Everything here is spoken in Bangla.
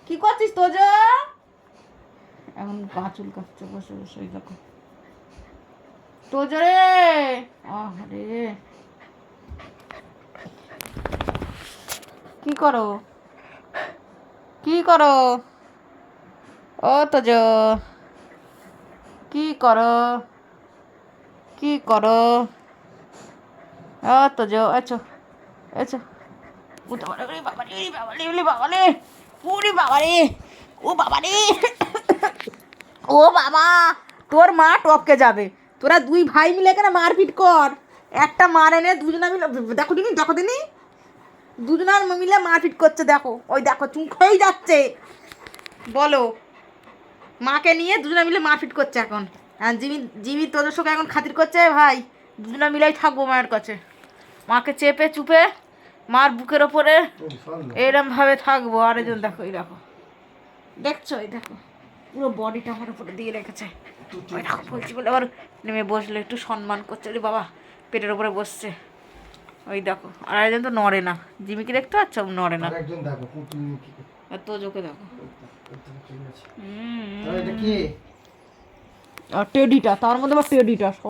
কি করছিস তোজ? এখন গা চুল কাটছে বসে বসে, ওই দেখো তোজ রে। আরে কি করো, কি করো ও তোজ? কি করো, কি করো ও তোজ? আচ্ছা আচ্ছা। ও বাবারে বাবারে বাবারে বাবারে, ওরে বাবারে, ও বাবারে, ও বাবা, তোর মা টপকে যাবে। তোরা দুই ভাই মিলে কেন মারপিট কর, একটা মার এনে দুজনা মিলে, দেখো দিনি দেখো দিনি, দুজনার মিলে মারপিট করছে দেখো, ওই দেখো চুন খেয়েই যাচ্ছে। বলো, মাকে নিয়ে দুজনা মিলে মারপিট করছে এখন। আর জিমি জিমি তোদের সঙ্গে এখন খাতির করছে, ভাই দুজনা মিলেই থাকবো মায়ের কাছে, মাকে চেপে চুপে মার বুকের ওপরে এরমভাবে থাকবো। আর একজন দেখো, এই দেখো দেখছো, এই দেখো পুরো বডিটা আমার উপরে দিয়ে রেখেছে। ওই দেখো বলছি বলে আবার নেমে বসলে, একটু সম্মান করছে রে বাবা, পেটের উপরে বসছে। ওই দেখো, আর একজন তো নড়ে না, জিমিকে দেখতে পাচ্ছ নড়ে না। আর তোজোকে দেখো, আর টেডিটা তার মধ্যে আবার টেডিটা